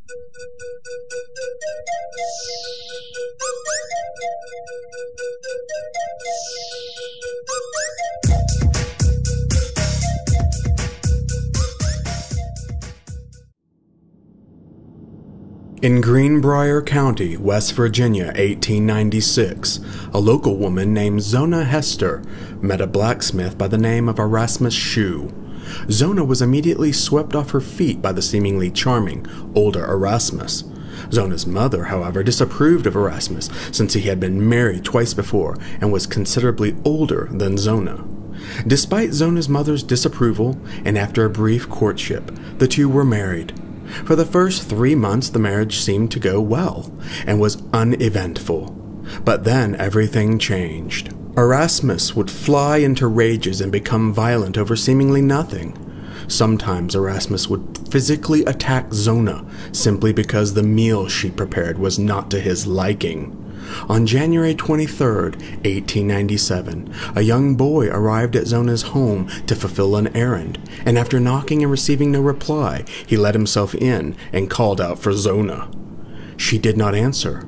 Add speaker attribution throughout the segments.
Speaker 1: In Greenbrier County, West Virginia, 1896, a local woman named Zona Heaster met a blacksmith by the name of Erasmus Shue. Zona was immediately swept off her feet by the seemingly charming, older Erasmus. Zona's mother, however, disapproved of Erasmus since he had been married twice before and was considerably older than Zona. Despite Zona's mother's disapproval, and after a brief courtship, the two were married. For the first 3 months, the marriage seemed to go well and was uneventful. But then everything changed. Erasmus would fly into rages and become violent over seemingly nothing. Sometimes Erasmus would physically attack Zona simply because the meal she prepared was not to his liking. On January 23, 1897, a young boy arrived at Zona's home to fulfill an errand, and after knocking and receiving no reply, he let himself in and called out for Zona. She did not answer.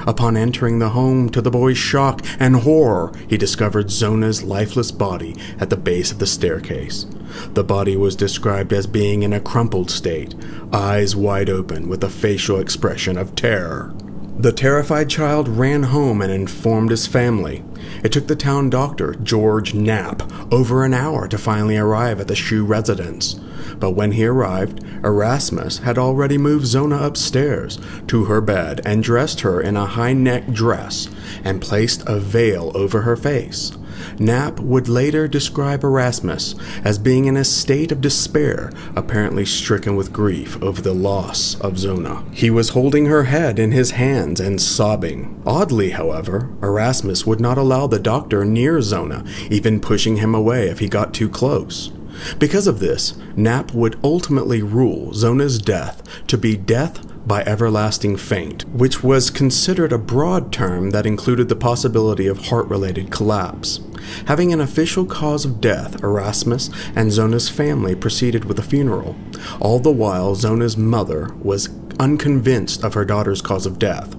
Speaker 1: Upon entering the home, to the boy's shock and horror, he discovered Zona's lifeless body at the base of the staircase. The body was described as being in a crumpled state, eyes wide open with a facial expression of terror. The terrified child ran home and informed his family. It took the town doctor, George Knapp, over an hour to finally arrive at the Shue residence. But when he arrived, Erasmus had already moved Zona upstairs to her bed and dressed her in a high-neck dress and placed a veil over her face. Knapp would later describe Erasmus as being in a state of despair, apparently stricken with grief over the loss of Zona. He was holding her head in his hands and sobbing. Oddly, however, Erasmus would not allow the doctor near Zona, even pushing him away if he got too close. Because of this, Knapp would ultimately rule Zona's death to be death by everlasting faint, which was considered a broad term that included the possibility of heart-related collapse. Having an official cause of death, Erasmus and Zona's family proceeded with the funeral. All the while, Zona's mother was unconvinced of her daughter's cause of death.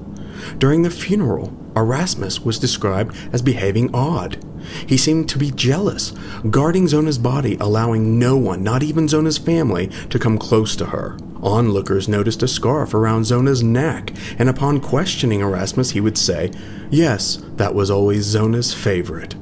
Speaker 1: During the funeral, Erasmus was described as behaving odd. He seemed to be jealous, guarding Zona's body, allowing no one, not even Zona's family, to come close to her. Onlookers noticed a scarf around Zona's neck, and upon questioning Erasmus, he would say, "Yes, that was always Zona's favorite."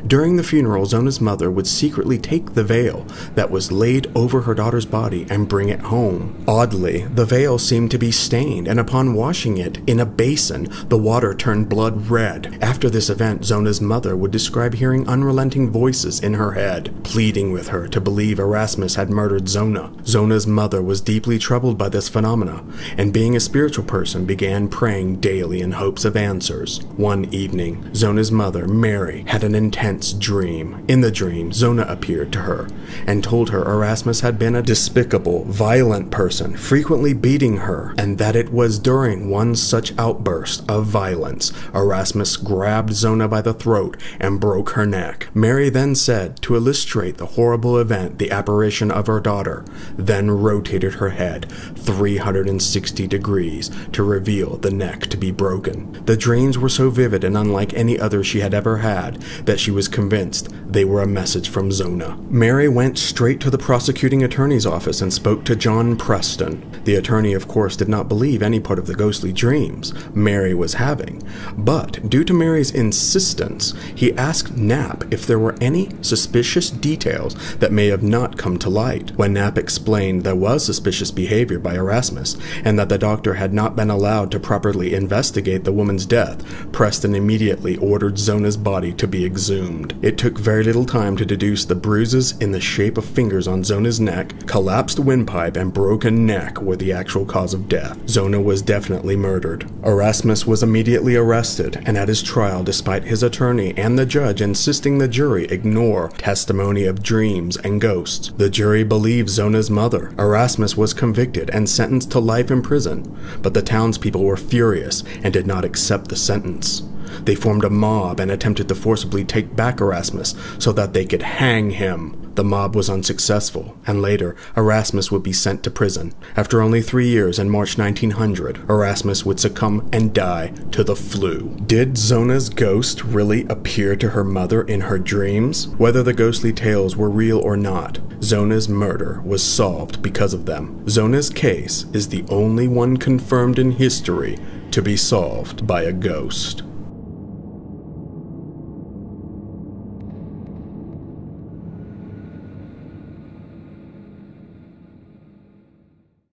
Speaker 1: During the funeral, Zona's mother would secretly take the veil that was laid over her daughter's body and bring it home. Oddly, the veil seemed to be stained, and upon washing it in a basin, the water turned blood red. After this event, Zona's mother would describe hearing unrelenting voices in her head, pleading with her to believe Erasmus had murdered Zona. Zona's mother was deeply troubled by this phenomena, and being a spiritual person, began praying daily in hopes of answers. One evening, Zona's mother, Mary, had an intense dream. In the dream, Zona appeared to her and told her Erasmus had been a despicable, violent person, frequently beating her, and that it was during one such outburst of violence Erasmus grabbed Zona by the throat and broke her neck. Mary then said, to illustrate the horrible event, the apparition of her daughter, then rotated her head 360 degrees to reveal the neck to be broken. The dreams were so vivid and unlike any other she had ever had that she was convinced they were a message from Zona. Mary went straight to the prosecuting attorney's office and spoke to John Preston. The attorney, of course, did not believe any part of the ghostly dreams Mary was having, but due to Mary's insistence, he asked Knapp if there were any suspicious details that may have not come to light. When Knapp explained there was suspicious behavior by Erasmus and that the doctor had not been allowed to properly investigate the woman's death, Preston immediately ordered Zona's body to be exhumed. It took very little time to deduce the bruises in the shape of fingers on Zona's neck, collapsed windpipe, and broken neck were the actual cause of death. Zona was definitely murdered. Erasmus was immediately arrested, and at his trial, despite his attorney and the judge insisting the jury ignore testimony of dreams and ghosts, the jury believed Zona's mother. Erasmus was convicted and sentenced to life in prison, but the townspeople were furious and did not accept the sentence. They formed a mob and attempted to forcibly take back Erasmus so that they could hang him. The mob was unsuccessful, and later, Erasmus would be sent to prison. After only 3 years, in March 1900, Erasmus would succumb and die to the flu. Did Zona's ghost really appear to her mother in her dreams? Whether the ghostly tales were real or not, Zona's murder was solved because of them. Zona's case is the only one confirmed in history to be solved by a ghost.